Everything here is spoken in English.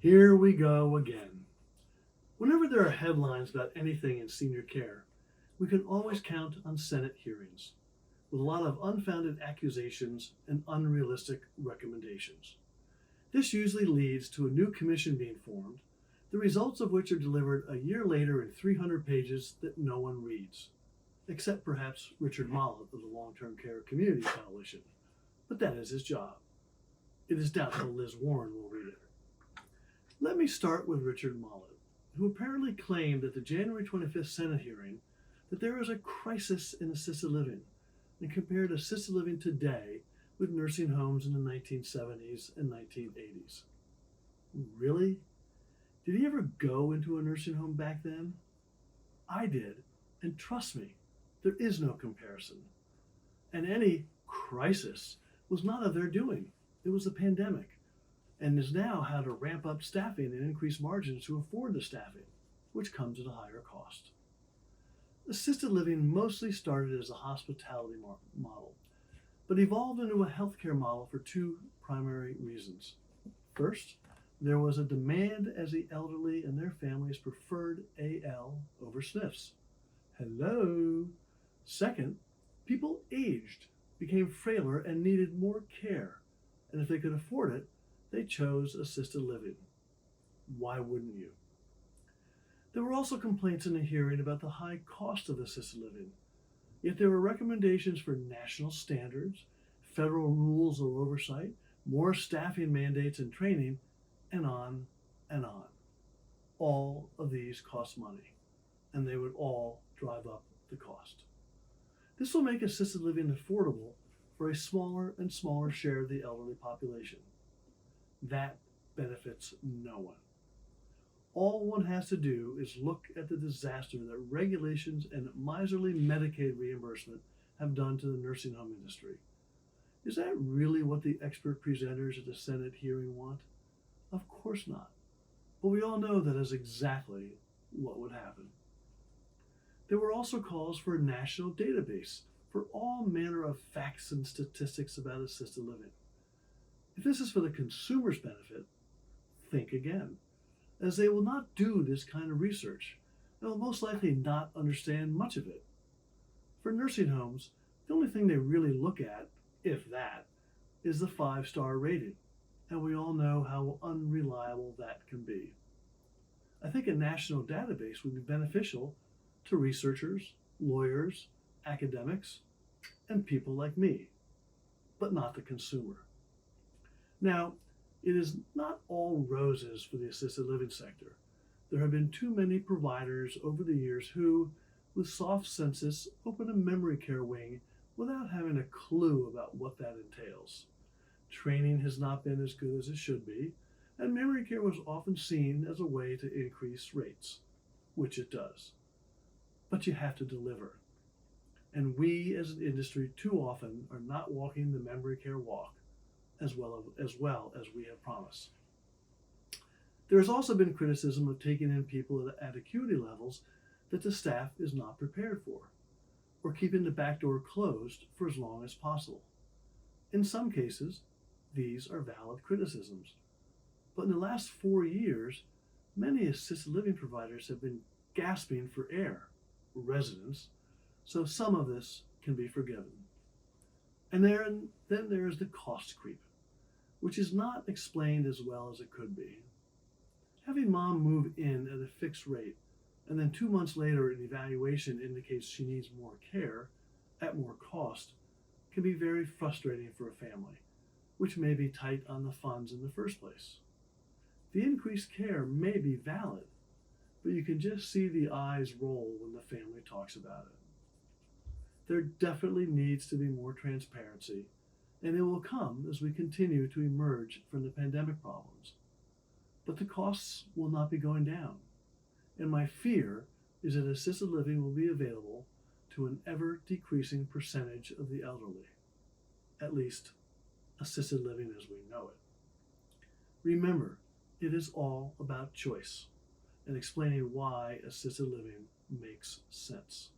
Here we go again. Whenever there are headlines about anything in senior care, we can always count on Senate hearings, with a lot of unfounded accusations and unrealistic recommendations. This usually leads to a new commission being formed, the results of which are delivered a year later in 300 pages that no one reads, except perhaps Richard Mollett of the Long-Term Care Community Coalition, but that is his job. It is doubtful Liz Warren will read it. Let me start with Richard Mollett, who apparently claimed at the January 25th Senate hearing that there is a crisis in assisted living and compared assisted living today with nursing homes in the 1970s and 1980s. Really? Did he ever go into a nursing home back then? I did, and trust me, there is no comparison. And any crisis was not of their doing. It was the pandemic, and is now how to ramp up staffing and increase margins to afford the staffing, which comes at a higher cost. Assisted living mostly started as a hospitality model, but evolved into a healthcare model for two primary reasons. First, there was a demand as the elderly and their families preferred AL over SNFs. Hello. Second, people aged, became frailer, and needed more care, and if they could afford it, they chose assisted living. Why wouldn't you? There were also complaints in the hearing about the high cost of assisted living, yet there were recommendations for national standards, federal rules or oversight, more staffing mandates and training, and on and on. All of these cost money, and they would all drive up the cost. This will make assisted living affordable for a smaller and smaller share of the elderly population. That benefits no one. All one has to do is look at the disaster that regulations and miserly Medicaid reimbursement have done to the nursing home industry. Is that really what the expert presenters at the Senate hearing want? Of course not. But we all know that is exactly what would happen. There were also calls for a national database for all manner of facts and statistics about assisted living. If this is for the consumer's benefit, think again, as they will not do this kind of research and will most likely not understand much of it. For nursing homes, the only thing they really look at, if that, is the 5-star rating, and we all know how unreliable that can be. I think a national database would be beneficial to researchers, lawyers, academics, and people like me, but not the consumer. Now, it is not all roses for the assisted living sector. There have been too many providers over the years who, with soft census, open a memory care wing without having a clue about what that entails. Training has not been as good as it should be, and memory care was often seen as a way to increase rates, which it does. But you have to deliver. And we as an industry too often are not walking the memory care walk as well as we have promised. There has also been criticism of taking in people at acuity levels that the staff is not prepared for, or keeping the back door closed for as long as possible. In some cases, these are valid criticisms. But in the last 4 years, many assisted living providers have been gasping for air, residents, so some of this can be forgiven. And then there is the cost creep, which is not explained as well as it could be. Having mom move in at a fixed rate, and then 2 months later an evaluation indicates she needs more care at more cost, can be very frustrating for a family, which may be tight on the funds in the first place. The increased care may be valid, but you can just see the eyes roll when the family talks about it. There definitely needs to be more transparency, and it will come as we continue to emerge from the pandemic problems. But the costs will not be going down, and my fear is that assisted living will be available to an ever-decreasing percentage of the elderly, at least assisted living as we know it. Remember, it is all about choice and explaining why assisted living makes sense.